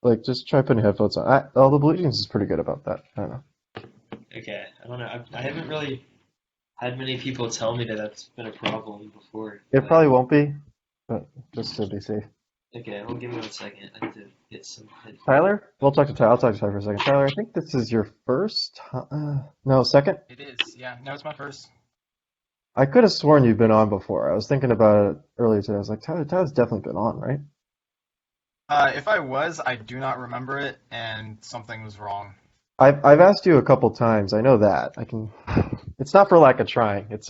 Like, just try putting headphones on. The Blue Jeans is pretty good about that. I don't know. Okay, I don't know. I haven't really had many people tell me that that's been a problem before, It but probably won't be, but just to be safe. okay, well, give me 1 second. I need to get some headphones. Tyler? We'll talk to Tyler. I'll talk to Tyler for a second. Tyler, I think this is your first no, second? It is, yeah. No, it's my first. I could have sworn you've been on before. I was thinking about it earlier today. I was like, Tyler's definitely been on, right? If I was, I do not remember it, and something was wrong. I've asked you a couple times. I know that. I can. It's not for lack of trying. It's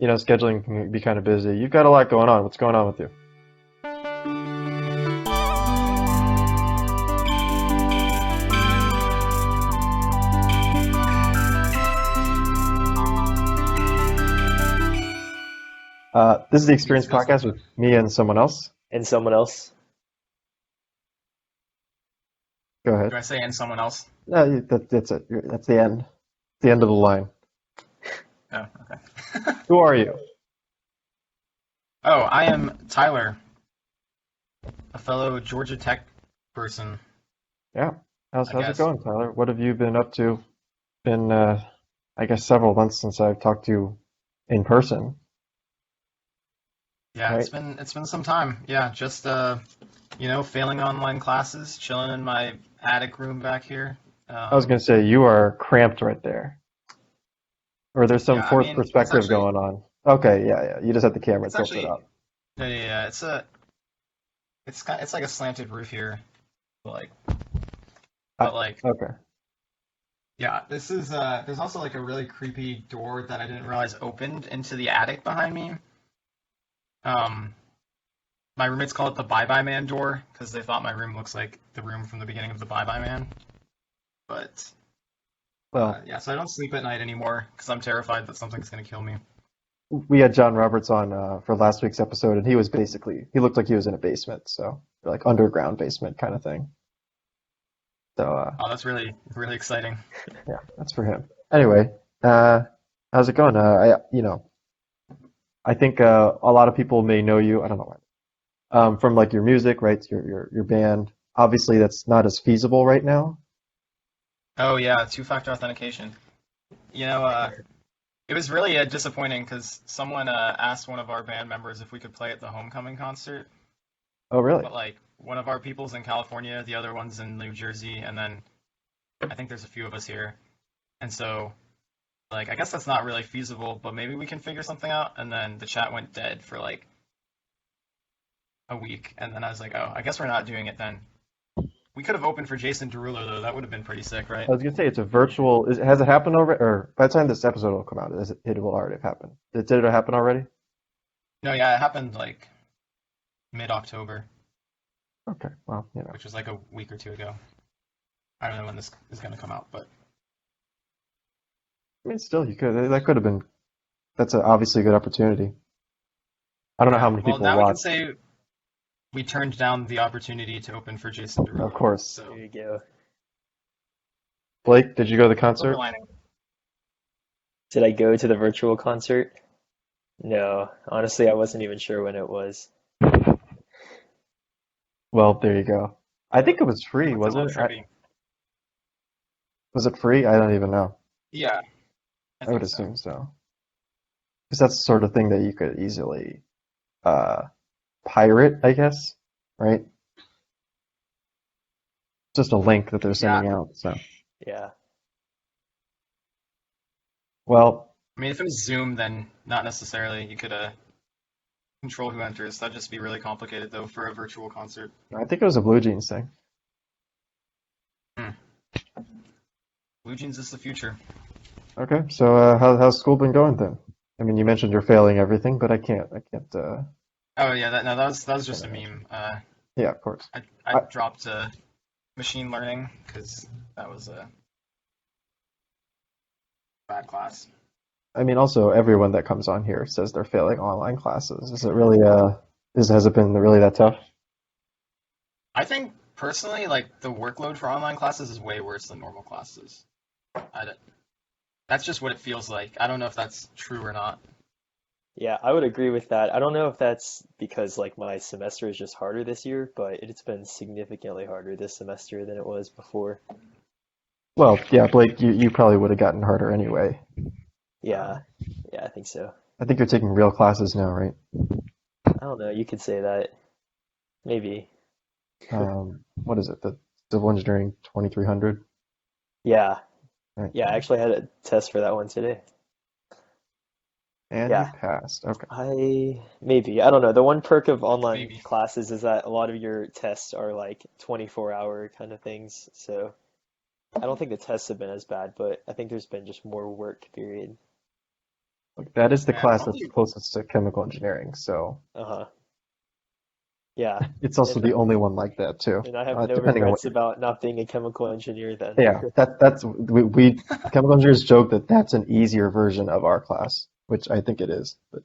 scheduling can be kind of busy. You've got a lot going on. What's going on with you? This is the Please Experience feel Podcast something. with me and someone else. And someone else. Go Do ahead. I say and someone else? That's it. That's the end. The end of the line. Oh, okay. Who are you? Oh, I am Tyler, a fellow Georgia Tech person, Yeah. How's I how's it guess. going, Tyler? What have you been up to? Been I guess several months since I've talked to you in person, Yeah, right? it's been some time. Yeah, just failing online classes, chilling in my attic room back here. I was gonna say you are cramped right there. Or there's some Yeah, I fourth mean, perspective going on. Okay, yeah, yeah. You just have the camera it's tilted actually, up. yeah, it's like a slanted roof here, but like, I, but like, okay. yeah, this is there's also like a really creepy door that I didn't realize opened into the attic behind me. Um, my roommates call it the Bye Bye Man door because they thought my room looks like the room from the beginning of the Bye Bye Man. But Well, yeah, so I don't sleep at night anymore because I'm terrified that something's gonna kill me. we had John Roberts on for last week's episode, and he looked like he was in a basement, so like underground basement kind of thing. So Oh, that's really really exciting. yeah, that's for him. Anyway, how's it going? I think a lot of people may know you. I don't know why. From like your music, right? Your band. Obviously, that's not as feasible right now. Oh yeah, two-factor authentication. You know, it was really disappointing because someone asked one of our band members if we could play at the homecoming concert, Oh, really? but like one of our people's in California, the other one's in New Jersey, and then I think there's a few of us here. And so, like, I guess that's not really feasible, but maybe we can figure something out. And then the chat went dead for like a week, and then I was like, oh, I guess we're not doing it then. We could have opened for Jason Derulo though. That would have been pretty sick, right? I was gonna say it's a virtual. Has it happened already? Or by the time this episode will come out, it will already have happened. Did it happen already? No, yeah, it happened like mid-October, Okay. Well, which was like a week or two ago. I don't know when this is gonna come out, but I mean, still, you could. That could have been. That's obviously a good opportunity. I don't know how yeah. many Well, people now we can watch. say we turned down the opportunity to open for Jason Of Derulo. course. There So you go. Blake, did you go to the silver concert? lining. Did I go to the virtual concert? No, honestly, I wasn't even sure when it was. Well, there you go. I think it was I free, went to was Love it? Trippy. Was it free? I don't even know. Yeah, I I would think so. assume so. Because that's the sort of thing that you could easily uh, pirate, I guess, right? Just a link that they're Yeah, sending out. So, Yeah. well, I mean, if it was Zoom, then not necessarily. You could control who enters. That'd just be really complicated though for a virtual concert. I think it was a Blue Jeans thing. Hmm. Blue Jeans is the future. Okay, so how's school been going then? I mean, you mentioned you're failing everything, but I can't. Oh yeah, that was just a meme. Yeah, of course. I I, dropped machine learning because that was a bad class. I mean, also everyone that comes on here says they're failing online classes. Is it really has it been really that tough? I think personally, like the workload for online classes is way worse than normal classes. I don't- that's just what it feels like. I don't know if that's true or not. Yeah, I would agree with that. I don't know if that's because like my semester is just harder this year, but it's been significantly harder this semester than it was before. Well, yeah, Blake, you probably would have gotten harder anyway. Uh, Yeah, yeah, I think so. I think you're taking real classes now, right? I don't know, you could say that. Maybe. What is it? The civil engineering 2300, Yeah, right? yeah, I actually had a test for that one today. And you Yeah, passed. Okay. I don't know. The one perk of online Maybe. classes is that a lot of your tests are like 24-hour kind of things. So I don't think the tests have been as bad, but I think there's been just more work period. Look, that is the Yeah, class that's probably. closest to chemical engineering, so Uh-huh. Yeah. it's also And the only one like that too. and I have no Depending on what regrets you're. about not being a chemical engineer then. Yeah, that's we chemical engineers joke that that's an easier version of our class, which I think it is. But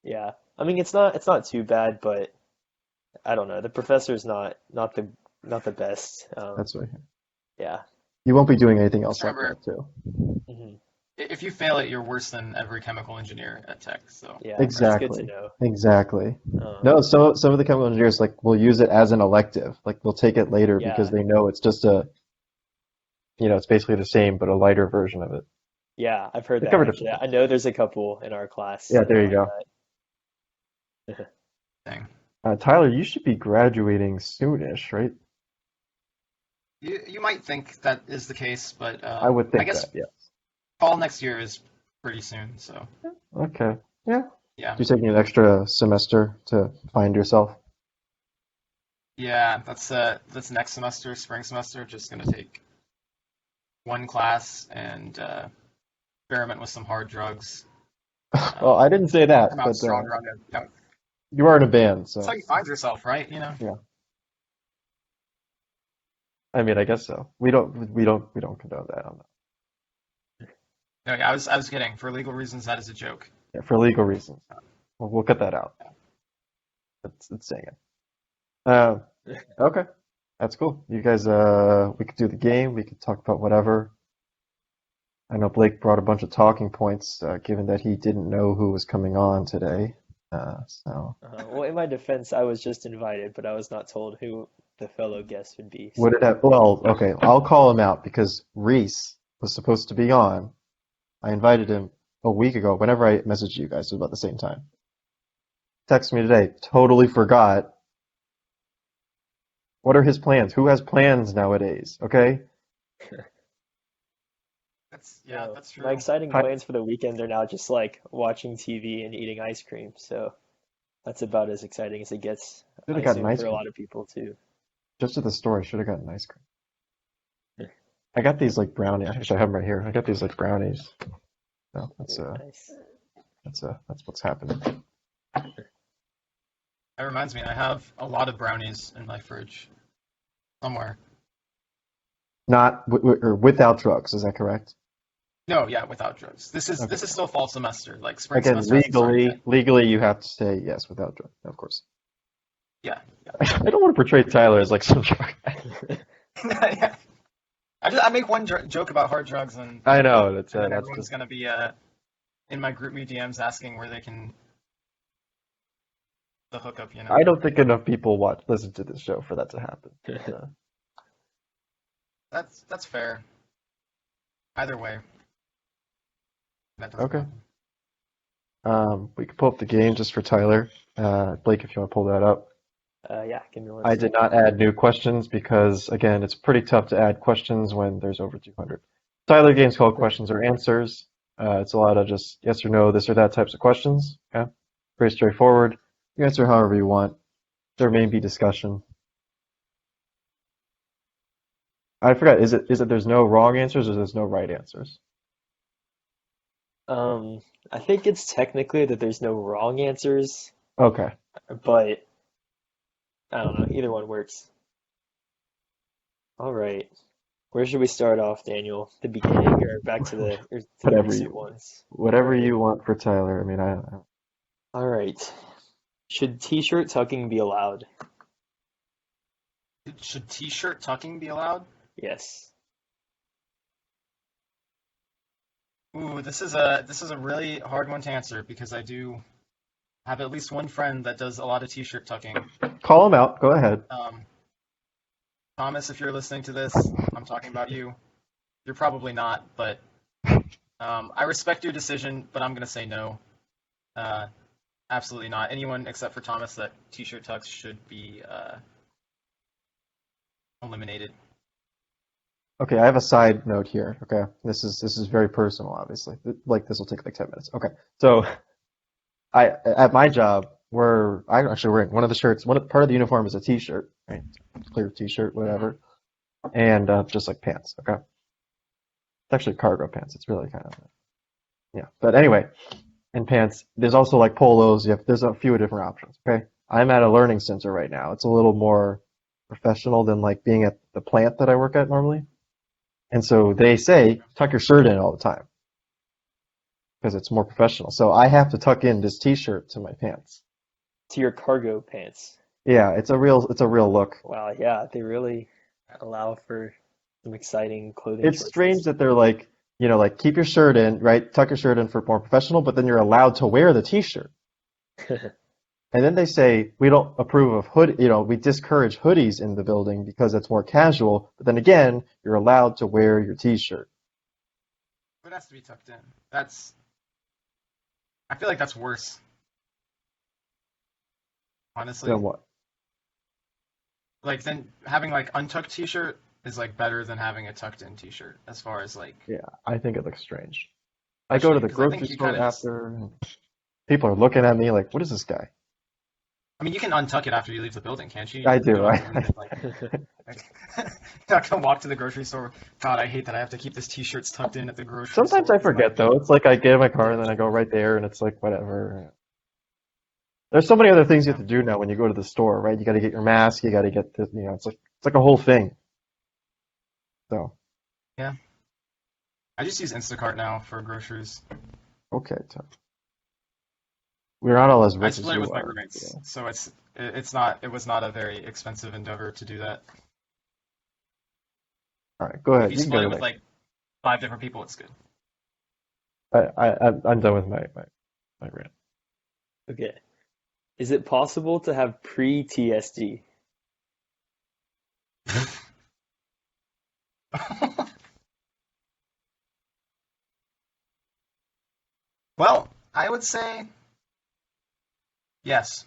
Yeah. I mean, it's not too bad, but I don't know. The professor's not the best. that's what Yeah. you won't be doing anything Just else like remember, that too. Hmm. if you fail it, you're worse than every chemical engineer at Tech. So Yeah, remember that's that. good to Exactly. know. Exactly. Um, No, so some of the chemical engineers like will use it as an elective. Like they'll take it later because yeah. they know it's just it's basically the same but a lighter version of it. Yeah, I've heard They that cover actually. different I things. know there's a couple in our class Yeah, that there are you like go. that. Thing. Tyler, you should be graduating soonish, right? You might think that is the case, but I would I think guess that, yeah. fall next year is pretty soon. So Okay. Yeah. yeah, You're taking an extra semester to find yourself. yeah, that's next semester, spring semester. Just gonna take one class and experiment with some hard drugs. Well, I didn't say that, Come out but stronger on the. you are in a band, That's how so you find yourself, right? yeah. I mean, I guess so. We don't condone that on that. No, yeah, I was kidding. For legal reasons, that is a joke. Yeah, for legal reasons. We'll cut that out. It's saying it. Uh, okay, that's cool. You guys, we could do the game. We could talk about whatever. I know Blake brought a bunch of talking points, given that he didn't know who was coming on today. So Well, in my defense, I was just invited, but I was not told who the fellow guest would be. would it So, have? Well, okay, I'll call him out because Reese was supposed to be on. I invited him a week ago. Whenever I messaged you guys, it was about the same time. Text me today. Totally forgot. What are his plans? Who has plans nowadays? Okay. Yeah, so that's my true. exciting Ty- plans for the weekend are now just like watching TV and eating ice cream. So that's about as exciting as it gets, Should I have gotten assume, ice for a cream. lot of people too. Just at the store, I should have gotten ice cream. I got these like brownies. Actually, I have them right here. I got these like brownies. So Ooh, nice. that's what's happening. That reminds me, I have a lot of brownies in my fridge somewhere. Not or without drugs. Is that correct? No, yeah, without drugs. This is Okay. this is still fall semester. Like spring Again, semester hasn't started yet. legally, you have to say yes without drugs, of course. Yeah, yeah. I don't want to portray Tyler as like some drug. Yeah. I make one joke about hard drugs, I know and then that's everyone's just. gonna be in my group me DMs asking where they can the hookup. I don't think enough people listen to this show for that to happen. That's fair. Either way, that doesn't Okay. happen. We could pull up the game just for Tyler. Blake, if you want to pull that up. Yeah, give me one I did second. not add new questions because, again, it's pretty tough to add questions when there's over 200. Tyler game's called questions or answers. It's a lot of just yes or no, this or that types of questions. Okay, very straightforward. You answer however you want. There may be discussion. I forgot. Is it there's no wrong answers or there's no right answers? I think it's technically that there's no wrong answers, Okay. but I don't know. Either one works. All right. Where should we start off, Daniel? The beginning or back to the Whatever recent you ones? All whatever right. you want for Tyler. I mean, All right. Should t-shirt tucking be allowed? Should t-shirt tucking be allowed? Yes. Ooh, this is a really hard one to answer because have at least one friend that does a lot of t-shirt tucking. Call him out. Go ahead. Thomas, if you're listening to this, I'm talking about you. You're probably not, but I respect your decision, but I'm gonna say no. Absolutely not. Anyone except for Thomas that t-shirt tucks should be eliminated. Okay, I have a side note here. Okay, this is very personal, obviously. Like this will take like 10 minutes. Okay, so I at my job we're wearing one of the shirts. Part of the uniform is a t-shirt, right? Clear t-shirt, whatever, and just like pants. Okay, it's actually cargo pants. It's really kind of yeah. But anyway, in pants, there's also like polos. There's a few different options. Okay, I'm at a learning center right now. It's a little more professional than like being at the plant that I work at normally. And so they say, tuck your shirt in all the time because it's more professional. So I have to tuck in this t-shirt to my pants. To your cargo pants. Yeah, it's a real look. Wow, yeah, they really allow for some exciting clothing It's choices. strange that they're like, like keep your shirt in, right? Tuck your shirt in for more professional, but then you're allowed to wear the t-shirt. And then they say we don't approve of we discourage hoodies in the building because it's more casual. But then again, you're allowed to wear your t-shirt. But it has to be tucked in. I feel like that's worse. Honestly. Then what? Like then having like untucked t-shirt is like better than having a tucked in t-shirt as far as like Yeah, I think it looks strange. I go to the 'cause I think grocery you store kinda just- after, and people are looking at me like, what is this guy? I mean, you can untuck it after you leave the building, can't you? I do. You don't have to leave it, you're not gonna walk to the grocery store. God, I hate that I have to keep this t-shirts tucked in at the grocery store. Sometimes I forget though. It's like I get in my car and then I go right there and it's like whatever. There's so many other things you have to do now when you go to the store, right? You got to get your mask. You got to get this. It's like a whole thing. So Yeah. I just use Instacart now for groceries. okay, so we're not all as I rich as split it you with my are. roommates, so it was not a very expensive endeavor to do that. All right, go If ahead. you You can split go it with next. like 5 different people, it's good. I'm done with my rant. Okay. Is it possible to have pre-TSD? Well, I would say yes.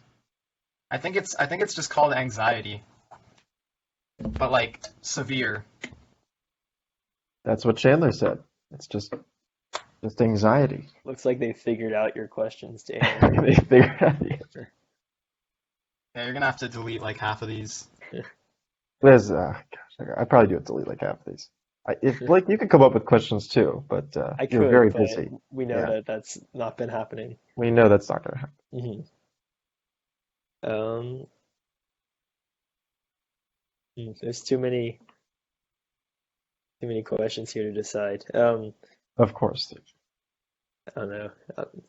I think it's just called anxiety, but like severe. That's what Chandler said. It's just anxiety. Looks like they figured out your questions, Daniel. They figured out the answer. Yeah, you're gonna have to delete like half of these. There's, gosh, I'd probably do it delete like half of these. If Blake, you could come up with questions too, but I you're could, very but busy. we know Yeah. that that's not been happening. We know that's not going to happen. hmm Um, there's too many questions here to decide. Of course. I don't know.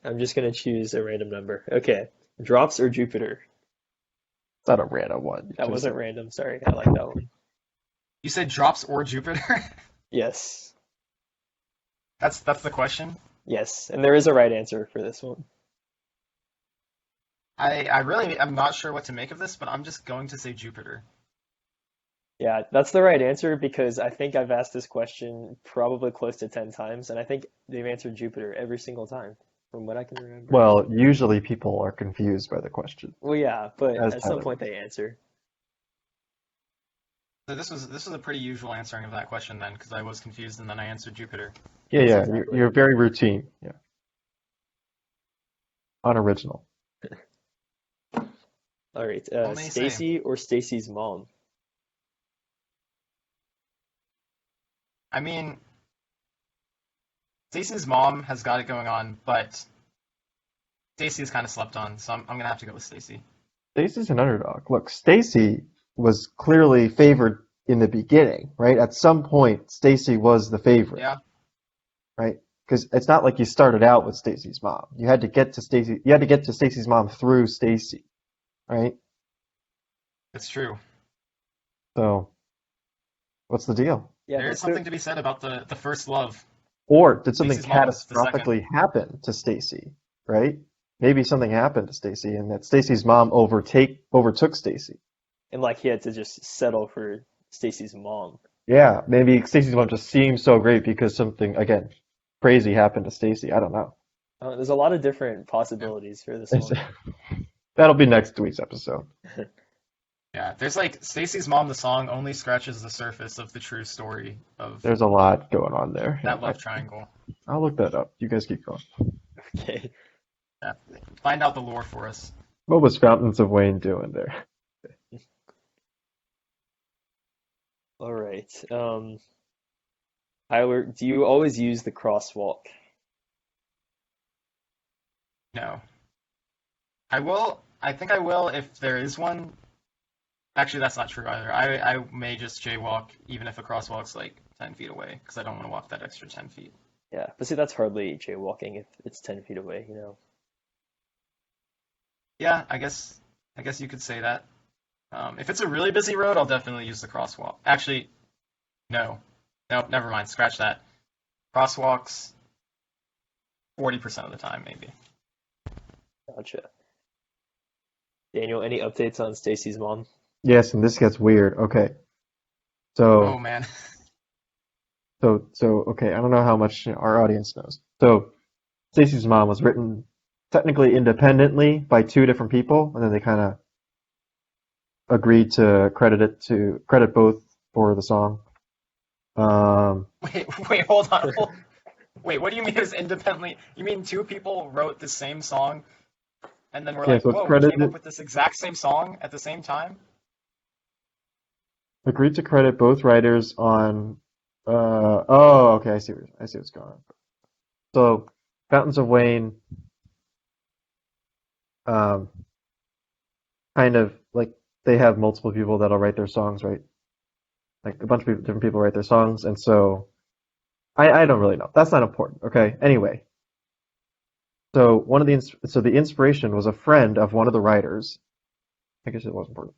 I'm just gonna choose a random number. Okay, drops or Jupiter? It's not a random one. That wasn't random. Sorry, I like that one. You said drops or Jupiter? Yes, That's the question. yes, and there is a right answer for this one. I really am not sure what to make of this, but I'm just going to say Jupiter. Yeah, that's the right answer because I think I've asked this question probably close to 10 times, and I think they've answered Jupiter every single time, from what I can remember. Well, usually people are confused by the question. Well, yeah, but As at some Tyler point they answer. So this was a pretty usual answering of that question then, because I was confused and then I answered Jupiter. Yeah, Yes, yeah, exactly. you're very routine. Yeah. Unoriginal. All right, What may you say? Stacy or Stacy's mom? I mean, Stacy's mom has got it going on, but Stacy's kind of slept on, so I'm gonna have to go with Stacy. Stacy's an underdog. Look, Stacy was clearly favored in the beginning, right? At some point, Stacy was the favorite, Yeah, right? Because it's not like you started out with Stacy's mom. You had to get to Stacy. You had to get to Stacy's mom through Stacy, right? it's true. So, what's the deal? Yeah, There but is something to be said about the first love. Or did something Stacy's mom was the second. catastrophically happen to Stacy, right? maybe something happened to Stacy and that Stacy's mom overtook Stacy. And like he had to just settle for Stacy's mom. Yeah, maybe Stacy's mom just seems so great because something, again, crazy happened to Stacy. I don't know. There's a lot of different possibilities for this one. That'll be next week's episode. Yeah, there's like Stacy's Mom, the song only scratches the surface of the true story of There's a lot going on there. that love triangle. I'll look that up. You guys keep going. Okay. Yeah, find out the lore for us. What was Fountains of Wayne doing there? All right. Tyler, do you always use the crosswalk? No. I will. I think I will if there is one. Actually, that's not true either. I may just jaywalk even if a crosswalk's like 10 feet away because I don't want to walk that extra 10 feet. Yeah, but see, that's hardly jaywalking if it's 10 feet away, Yeah, I guess you could say that. If it's a really busy road, I'll definitely use the crosswalk. Actually, no. No, never mind. Scratch that. Crosswalks 40% of the time, maybe. Gotcha. Daniel, any updates on Stacy's mom? Yes, and this gets weird. Okay. Oh So, man. okay, I don't know how much our audience knows. So, Stacy's mom was written technically independently by two different people, and then they kind of agreed to credit both for the song. Wait, hold on. Wait, what do you mean is independently? You mean two people wrote the same song, and then we're Yeah, like, so it's whoa, we came up credited, with this exact same song at the same time? agreed to credit both writers on. Oh, okay, I see what's going on. So, Fountains of Wayne, um, kind of like they have multiple people that'll write their songs, right? Like a bunch of different people write their songs, and so I don't really know. That's not important. Okay. Anyway, so the inspiration was a friend of one of the writers. I guess it was important.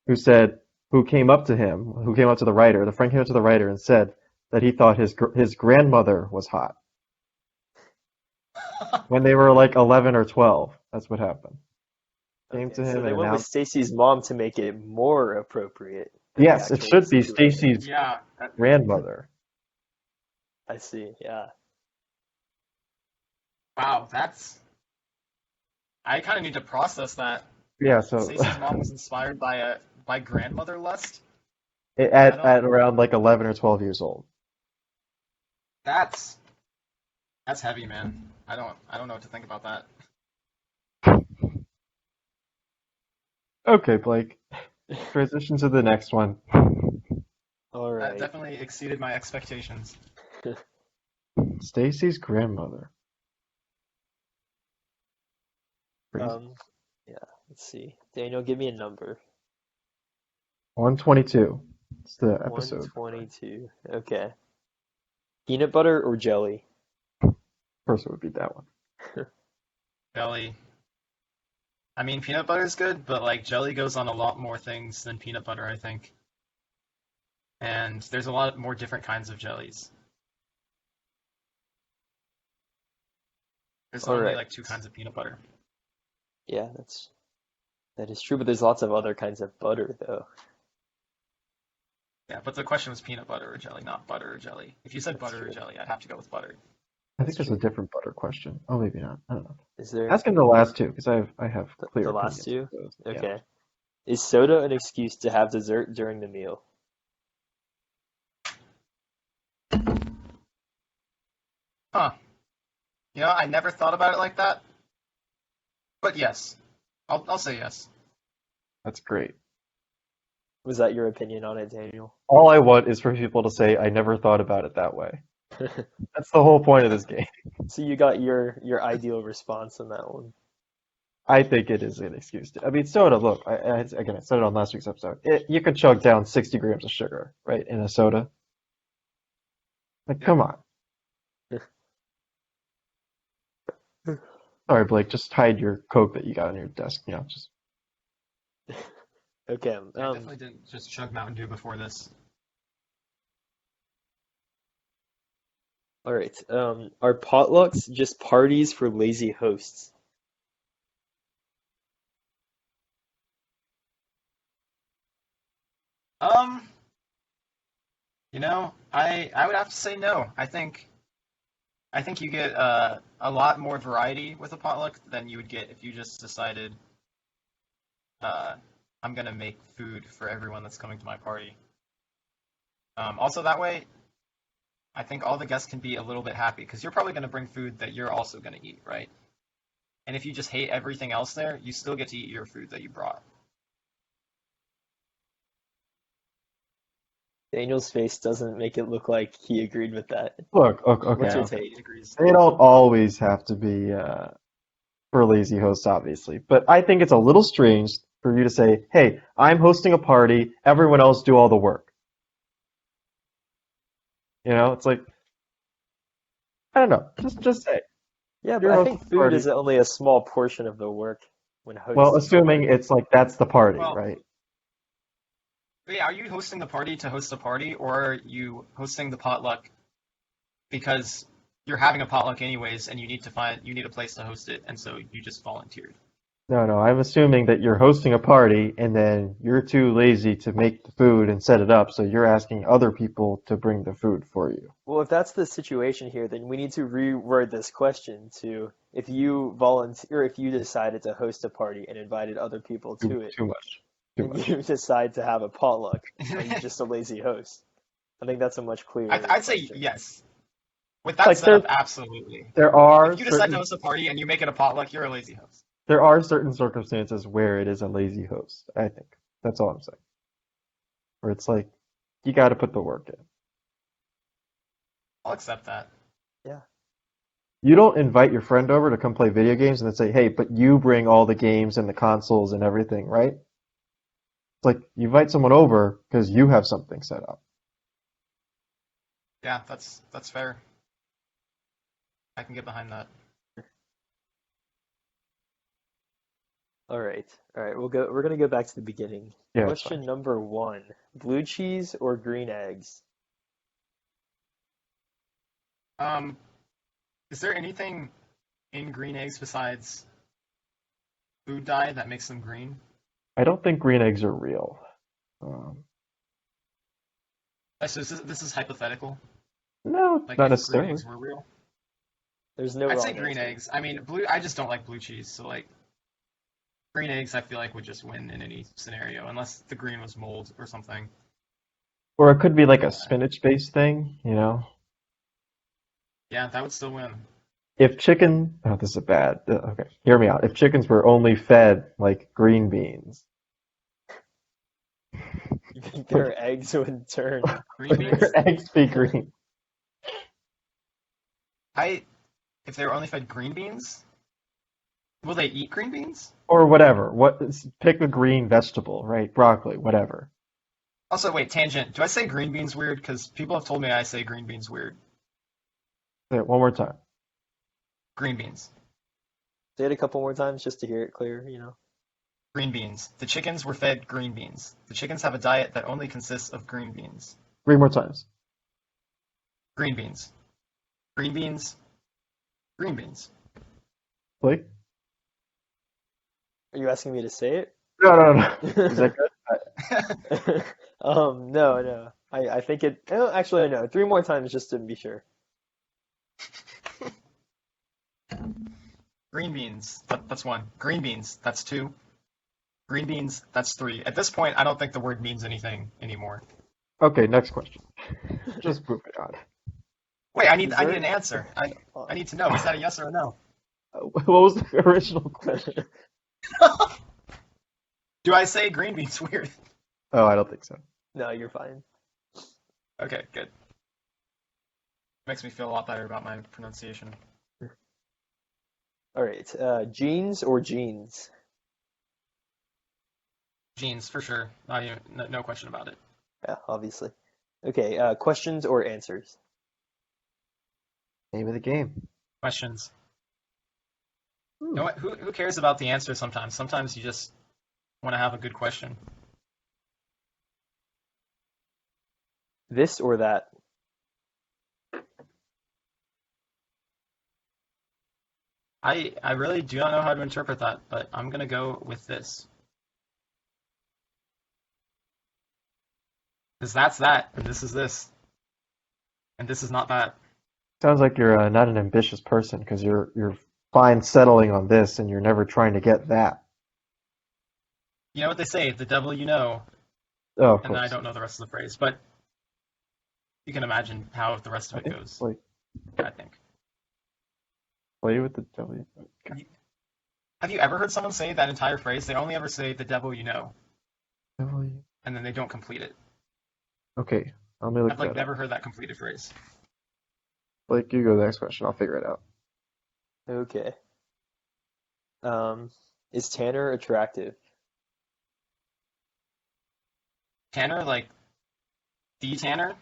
Who said who came up to him, who came up to the writer. The friend came up to the writer and said that he thought his grandmother was hot when they were like 11 or 12. That's what happened. Came Okay, to so him they and went with announced. Stacy's mom to make it more appropriate than the Yes, it actual should be situation. Stacy's Yeah. grandmother. I see, yeah. Wow, that's. I kind of need to process that. Yeah, so Stacey's mom was inspired by grandmother lust. I don't. at around like 11 or 12 years old. That's heavy, man. I don't know what to think about that. Okay, Blake. Transition to the next one. All That right. definitely exceeded my expectations. Stacy's grandmother. Crazy. Yeah, let's see. Daniel, give me a number. 122. It's the episode. 122. Okay. Peanut butter or jelly? First it would be that one. Jelly. I mean, peanut butter is good, but like jelly goes on a lot more things than peanut butter, I think. And there's a lot more different kinds of jellies. There's All only right. like two kinds of peanut butter. Yeah, that is true, but there's lots of other kinds of butter though. Yeah, but the question was peanut butter or jelly, not butter or jelly. If you said That's butter or true. jelly, I'd have to go with butter. I That's think there's a true. different butter question. Oh, maybe not. I don't know. Is there Ask him the last two because I have clear the last opinions. two? Yeah. Okay. Is soda an excuse to have dessert during the meal? Huh. You know, I never thought about it like that. But yes. I'll say yes. That's great. Was that your opinion on it, Daniel? All I want is for people to say, I never thought about it that way. That's the whole point of this game. So you got your ideal response on that one. I think it is an excuse. I mean, soda, look, again, I said it on last week's episode. You could chug down 60 grams of sugar, right, in a soda. Like, Yeah. come on. Sorry, Blake, just hide your Coke that you got on your desk. Just Okay. I definitely didn't just chug Mountain Dew before this. All right. Are potlucks just parties for lazy hosts? Um, I would have to say no. I think you get a lot more variety with a potluck than you would get if you just decided uh, I'm gonna make food for everyone that's coming to my party. Also, that way, I think all the guests can be a little bit happy because you're probably gonna bring food that you're also gonna eat, right? And if you just hate everything else there, you still get to eat your food that you brought. Daniel's face doesn't make it look like he agreed with that. Look, okay, What's okay, your okay. take? He agrees. They don't always have to be for lazy hosts, obviously. But I think it's a little strange for you to say, "Hey, I'm hosting a party. Everyone else do all the work." It's like I don't know. Just say Yeah, but you're I hosting think a food party. is only a small portion of the work when Well, hosting a assuming party. it's like that's the party, Well, right? yeah, are you hosting the party to host a party, or are you hosting the potluck because you're having a potluck anyways, and you need a place to host it, and so you just volunteered? No, no. I'm assuming that you're hosting a party and then you're too lazy to make the food and set it up, so you're asking other people to bring the food for you. Well, if that's the situation here, then we need to reword this question to if you volunteer, if you decided to host a party and invited other people Too to it, too much. Too and much. you decide to have a potluck, are you just a lazy host? I think that's a much clearer I'd say question. yes. With that Like setup, absolutely. there If are you decide to certain host a party and you make it a potluck, you're a lazy host. there are certain circumstances where it is a lazy host, I think. That's all I'm saying. Where it's like you got to put the work in. I'll accept that. Yeah. You don't invite your friend over to come play video games and then say, "Hey, but you bring all the games and the consoles and everything," right? It's like you invite someone over because you have something set up. Yeah, that's fair. I can get behind that. All right. All right. We're gonna go back to the beginning. Yeah, it's fine. Question number one: blue cheese or green eggs? Um, is there anything in green eggs besides food dye that makes them green? I don't think green eggs are real. Um, So this is hypothetical. no, Like not if green necessarily. eggs were real, There's no I'd say wrong green answer. eggs. I mean, blue. I just don't like blue cheese, so like green eggs, I feel like would just win in any scenario, unless the green was mold or something. Or it could be like a Uh, spinach-based thing. yeah, that would still win. If chicken, oh, this is bad. Okay, hear me out. If chickens were only fed like green beans, You think would, their eggs would turn Green would green? beans. their eggs be green? I If they were only fed green beans, will they eat green beans? Or whatever. Pick a green vegetable, right? Broccoli, whatever. Also, wait, tangent. Do I say green beans weird? Because people have told me I say green beans weird. Say it one more time. Green beans. Say it a couple more times just to hear it clear. Green beans. The chickens were fed green beans. The chickens have a diet that only consists of green beans. Three more times. Green beans. Green beans. Green beans. Blake? Are you asking me to say No, no, no, no. Is that it? good? No, no. I think it. Oh, actually, no. Three more times just to be sure. Green beans. That's one. Green beans. That's two. Green beans. That's three. At this point, I don't think the word means anything anymore. Okay, next question. Just moving on. Wait, I need an Dessert. answer. Uh, I need to know. Is that a yes or a no? What was the original question? Do I say green beans weird? Oh, I don't think so. No, you're fine. Okay, good. Makes me feel a lot better about my pronunciation. All right. Jeans or jeans? Jeans, for sure. Not even, no question about it. Yeah, obviously. Okay. Questions or answers? Name of the game. Questions. You Hmm. know what? Who cares about the answer sometimes? Sometimes you just want to have a good question. This or that? I really do not know how to interpret that, but I'm gonna go with this. Because that's that, and this is this, and this is not that. Sounds like you're not an ambitious person because you're fine settling on this and you're never trying to get that. You know what they say, the devil you know, Oh, of and then I course. don't know the rest of the phrase, but you can imagine how the rest of I it think goes, like I think. play with the devil. Okay. Have you ever heard someone say that entire phrase? They only ever say the devil you know, Devil you- and then they don't complete it. Okay, let me look I've like that up. never heard that completed phrase. Like you go to the next question. I'll figure it out. Okay. Is Tanner attractive? Tanner, like the Tanner?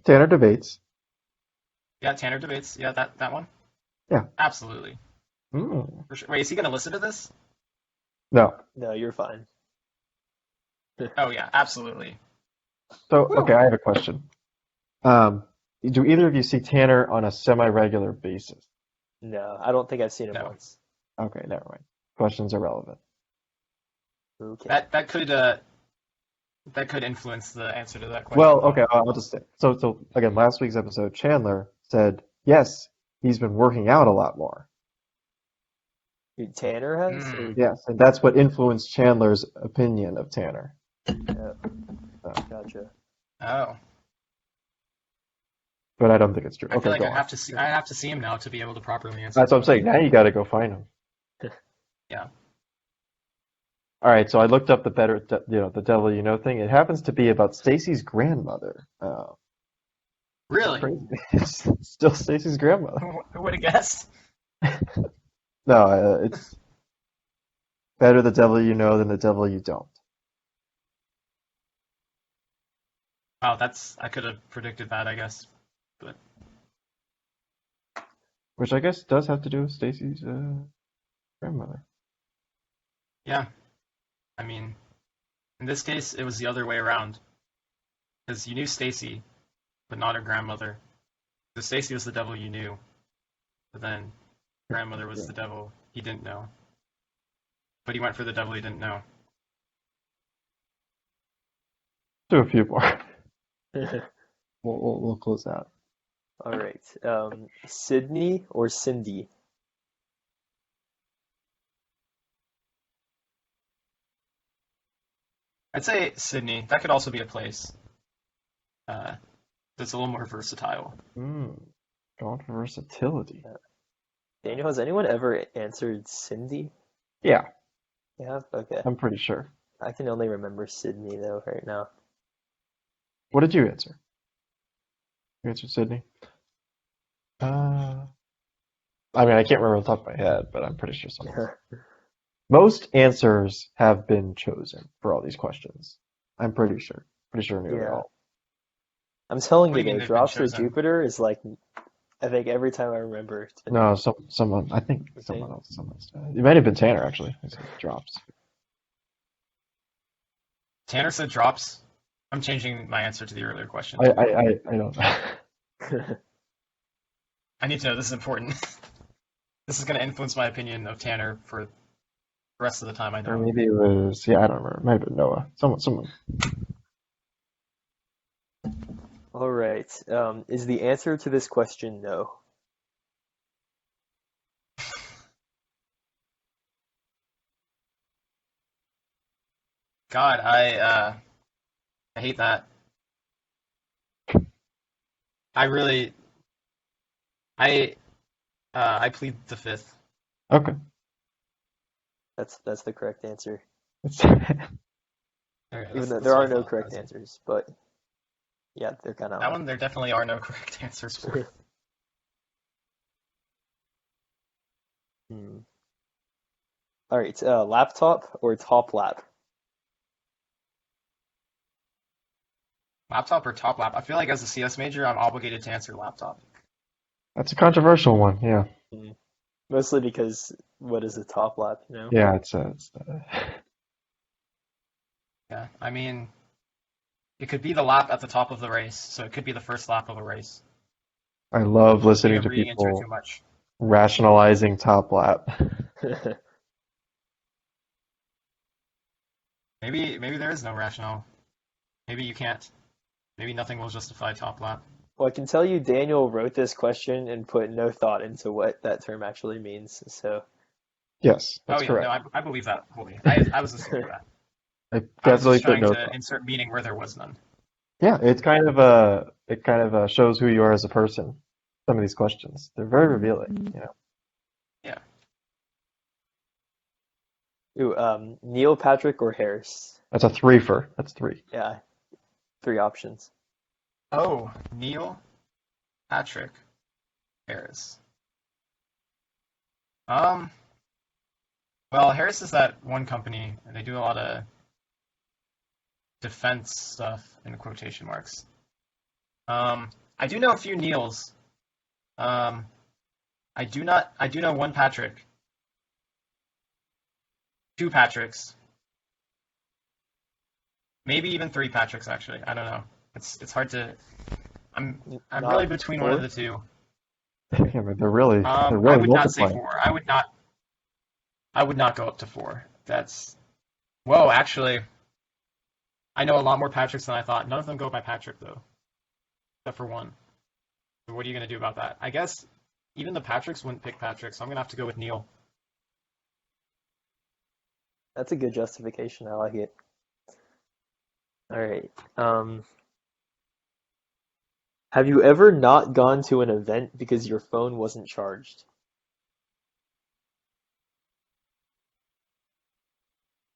Tanner debates. Yeah, Tanner debates. Yeah, that one. Yeah. Absolutely. Mm. For sure. Wait, is he gonna listen to this? No. No, you're fine. Oh yeah, absolutely. So Woo. okay, I have a question. Do either of you see Tanner on a semi-regular basis? No, I don't think I've seen him No. once. Okay, never mind. Questions are relevant. Okay. That could influence the answer to that question. Well, okay, I'll just say. So again, last week's episode, Chandler said yes, he's been working out a lot more. Who, Tanner has? Mm. Yes, and that's what influenced Chandler's opinion of Tanner. Gotcha. Oh. But I don't think it's true. I feel Okay, like go I on. have to see him now to be able to properly answer. That's what I'm saying. Now you got to go find him. Yeah. All right, so I looked up the devil you know thing. It happens to be about Stacy's grandmother. Really? Crazy. It's still Stacy's grandmother. Who would have guessed? No, it's better the devil you know than the devil you don't. Wow, I could have predicted that, I guess. But Which I guess does have to do with Stacy's grandmother. yeah. I mean, in this case, it was the other way around. Because you knew Stacy, but not her grandmother. So Stacy was the devil you knew, but then grandmother was the devil he didn't know. But he went for the devil he didn't know. Do a few more. We'll close out. All right. Sydney or Cindy? I'd say Sydney. That could also be a place. That's a little more versatile. Going for versatility. Daniel, has anyone ever answered Cindy? Yeah, Yeah. Okay. I'm pretty sure. I can only remember Sydney though right now. What did you answer? You answered Sydney? I mean, I can't remember off the top of my head, but I'm pretty sure someone. Most answers have been chosen for all these questions. I'm pretty sure. Pretty sure nearly Yeah. all. I'm telling What you do you mean though, they've been Drops for chosen? Jupiter is like, I think every time I remember it's been. No, someone. I think You someone think? else. It might have been Tanner actually. He said drops. Tanner said drops. I'm changing my answer to the earlier question. I don't know. I need to know. This is important. This is going to influence my opinion of Tanner for the rest of the time I Or know. maybe it was. Yeah, I don't remember. It might have been Noah. Someone. All right. Is the answer to this question no? God, I hate that. I really I plead the fifth. Okay. That's the correct answer. Okay, Even though that's there what are I no thought. correct answers, but yeah, they're kind of That one there definitely are no correct answers for. Hmm. All right. Laptop or top lap? Laptop or top lap? I feel like as a CS major, I'm obligated to answer laptop. That's a controversial one. Yeah. Hmm. Mostly because what is a top lap, you know? Yeah. Yeah, I mean, it could be the lap at the top of the race, so it could be the first lap of a race. I love Maybe listening I'm to reading into it people too much. rationalizing top lap. Maybe there is no rationale. Maybe you can't. Maybe nothing will justify top lap. Well, I can tell you Daniel wrote this question and put no thought into what that term actually means. So, Yes, Oh that's yeah, no, correct. yeah. I believe that fully. I was assuming that. I I was definitely just put trying no to thought. insert meaning where there was none. Yeah, it kind of shows who you are as a person. Some of these questions, they're very revealing, you know. Yeah. Ooh, Neil, Patrick, or Harris? That's a three for. That's three. Yeah, three options. Oh, Neil, Patrick, Harris. Um, well, Harris is that one company, and they do a lot of defense stuff in quotation marks. I do know a few Neils. Um, I do know one Patrick, two Patricks, maybe even three Patricks actually. I don't know. It's hard to. I'm I'm really Not between one of four? the two. Yeah, but they're I really would not say multiplying. four. I would not go up to four. That's whoa. Actually, I know a lot more Patricks than I thought. None of them go by Patrick though, except for one. So what are you gonna do about that? I guess even the Patricks wouldn't pick Patrick, so I'm gonna have to go with Neil. That's a good justification. I like it. All right. Have you ever not gone to an event because your phone wasn't charged?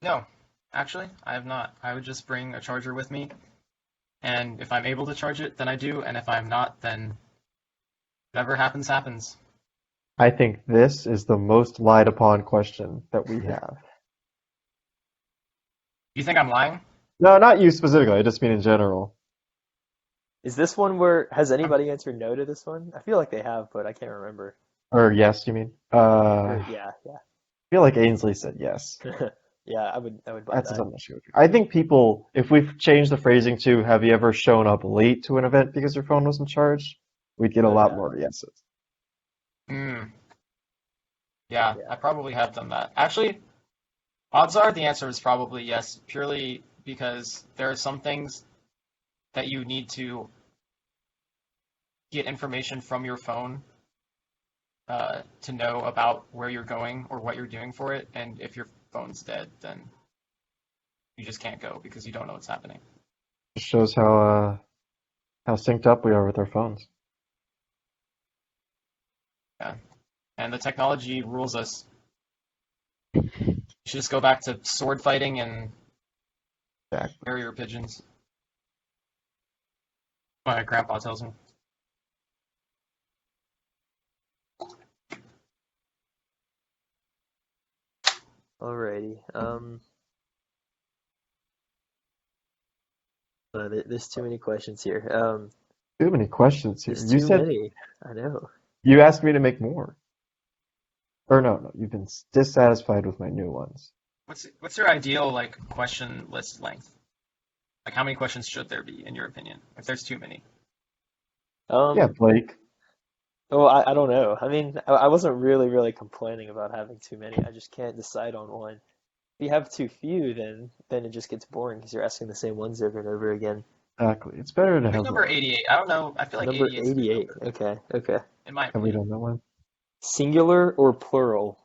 No, actually, I have not. I would just bring a charger with me, and if I'm able to charge it, then I do, and if I'm not, then whatever happens, happens. I think this is the most lied upon question that we have. You think I'm lying? No, not you specifically. I just mean in general. Is this one where has I'm, anybody answered no to this one? I feel like they have, but I can't remember. Or yes, you mean? Or I yeah, feel like Ainsley said yes. yeah. Yeah, I would buy That's that. I'm not sure. I think people, if we've changed the phrasing to "Have you ever shown up late to an event because your phone wasn't charged?" we'd get a Oh lot yeah. more yeses. mm, yeah, Yeah. I probably have done that. Actually, odds are the answer is probably yes, purely because there are some things that you need to get information from your phone to know about where you're going or what you're doing for it, and if your phone's dead, then you just can't go because you don't know what's happening. It shows how synced up we are with our phones. Yeah. And the technology rules us. You should just go back to sword fighting and Exactly. carrier pigeons. My grandpa tells me. Alrighty. There's too many questions here. Too many questions here. There's You too said many. I know. you asked me to make more. Or no, you've been dissatisfied with my new ones. What's your ideal like question list length? Like how many questions should there be in your opinion? If there's too many. Yeah, Um, Blake. oh, I don't know. I mean, I wasn't really complaining about having too many. I just can't decide on one. If you have too few, then it just gets boring because you're asking the same ones over and over again. Exactly. It's better to Pick have number more. 88. I don't know. I feel like Number 88 is a good 88. number, Okay, okay. in my Have we opinion. done that one? Singular or plural?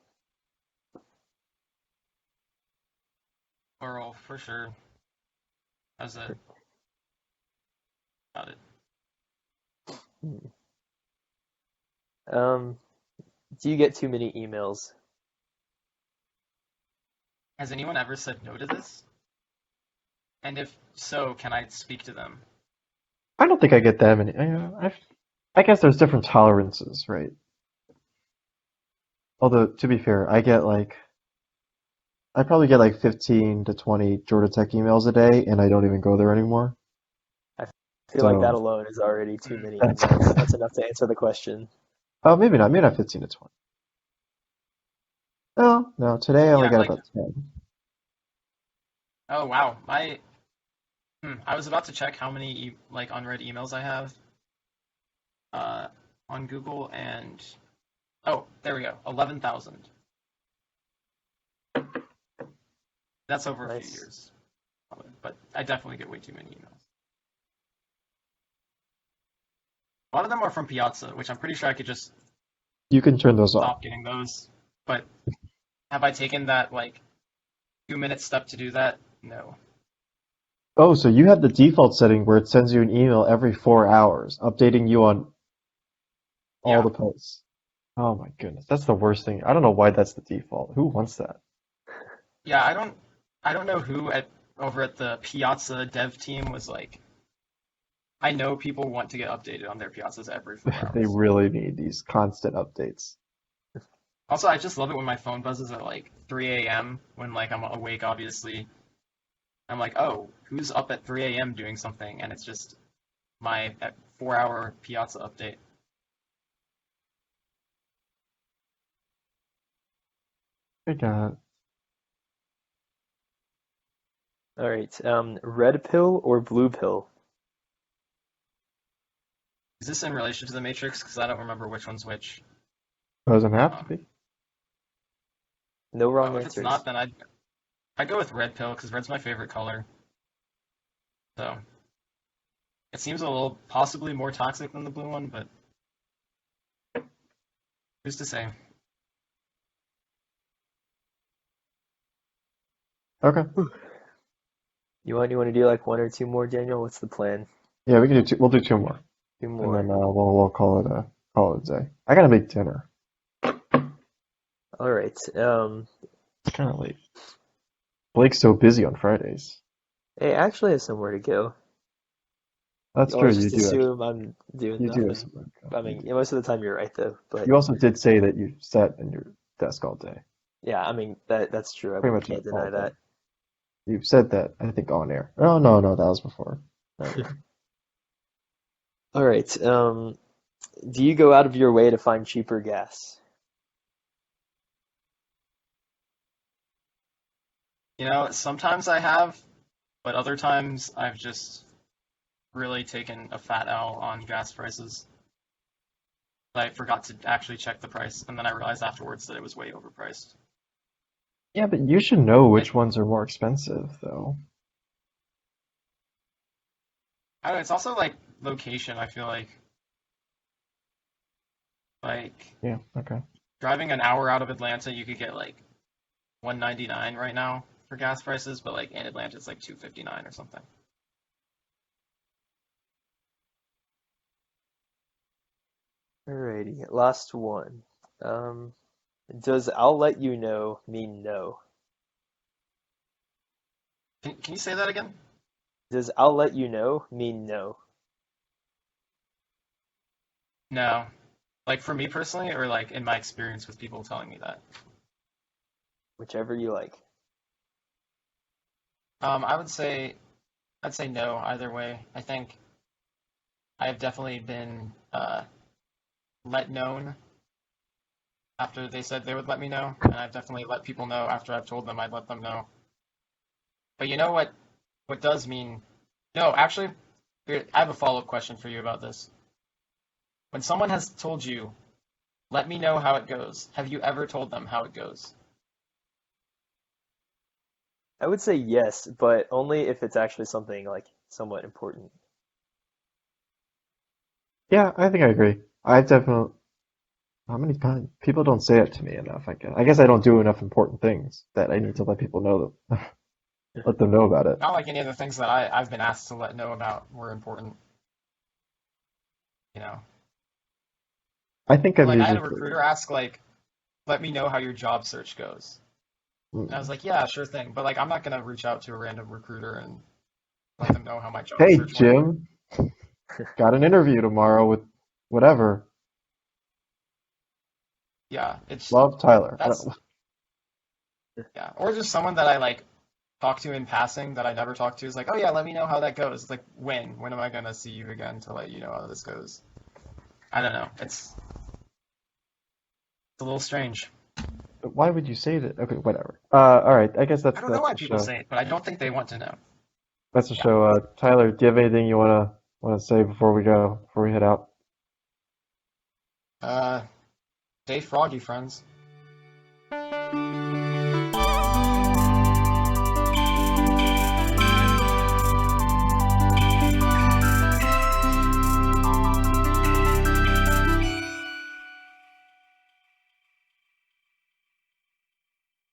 Oral, for sure. How's that about it? Hmm. Um, do you get too many emails? Has anyone ever said no to this? And if so, can I speak to them? I don't think I get that many. I guess there's different tolerances, right? Although, to be fair, I probably get like 15 to 20 Georgia Tech emails a day, and I don't even go there anymore. I feel like that So alone is already too Mm. many that's, emails. That's enough to answer the question. oh, maybe not 15 to 20. No, no, today I only Yeah, got like, about 10. oh wow, I was about to check how many like unread emails I have uh, on Google, and oh, there we go, 11,000. That's over a few Nice. years. but I definitely get way too many emails. A lot of them are from Piazza, which I'm pretty sure I could just You can turn those off. stop getting those. But have I taken that like 2 minute step to do that? No. Oh, so you have the default setting where it sends you an email every 4 hours, updating you on all Yeah. the posts. Oh my goodness, that's the worst thing. I don't know why that's the default. Who wants that? Yeah, I don't know who at over at the Piazza dev team was like, I know people want to get updated on their Piazzas every four They hours. really need these constant updates. Also, I just love it when my phone buzzes at like 3 a.m. when like I'm awake, obviously. I'm like, oh, who's up at 3 a.m. doing something? And it's just my 4 hour Piazza update. I got it. All right. Red pill or blue pill? Is this in relation to the Matrix? Because I don't remember which one's which. Doesn't have to Um, be. No wrong oh, if it's answers. not, then I'd go with red pill because red's my favorite color. So it seems a little possibly more toxic than the blue one, but who's to say? Okay. You want to do like one or two more, Daniel? What's the plan? Yeah, we can do two. We'll do two more, Two and then more. we'll call it a day. I gotta make dinner. All right. It's kind of late. Blake's so busy on Fridays. Hey, I actually have somewhere to go. That's You true. always You just do actually. assume I'm doing You do have nothing. some work. I You mean, do. yeah, most of the time you're right though. But You also did say that you sat in your desk all day. yeah, I mean that's true. I Pretty much can't all deny day. that. You've said that, I think, on air. Oh, no, no, that was before. Never mind. All right. Do you go out of your way to find cheaper gas? Sometimes I have, but other times I've just really taken a fat L on gas prices. I forgot to actually check the price, and then I realized afterwards that it was way overpriced. Yeah, but you should know It, which ones are more expensive, though. I don't know, it's also like location, I feel like Yeah, okay. driving an hour out of Atlanta, you could get like 199 right now for gas prices, but like in Atlanta it's like 259 or something. Alrighty, last one. Um, does "I'll let you know" mean no? Can you say that again? Does "I'll let you know" mean no? No. Like for me personally, or like in my experience with people telling me that. Whichever you like. I would say I'd say no either way. I think I have definitely been let known after they said they would let me know, and I've definitely let people know after I've told them I'd let them know. But you know what? What does mean? No, actually, I have a follow-up question for you about this. When someone has told you, "Let me know how it goes," have you ever told them how it goes? I would say yes, but only if it's actually something like somewhat important. Yeah, I think I agree. I definitely. How many times? People don't say it to me enough, I guess. I guess I don't do enough important things that I need to let people know them, let them know about it. Not like any of the things that I've been asked to let know about were important, you know. I think But I'm like I had usually a pretty. recruiter ask like, "Let me know how your job search goes." And I was Mm. like, "Yeah, sure thing." But like I'm not gonna reach out to a random recruiter and let them know how my job Hey, search went. Jim, got an interview tomorrow with whatever. Yeah, it's Love, Tyler. I that's don't, yeah. Or just someone that I like talk to in passing that I never talk to is like, "Oh yeah, let me know how that goes." It's like, when? When am I gonna see you again to let you know how this goes? I don't know. It's a little strange. why would you say that? Okay, whatever. All right. I guess I don't know that's why the people show. say it, but I don't think they want to know. That's the Yeah. show. Tyler, do you have anything you wanna say before we go, before we head out? Uh, Stay froggy, friends.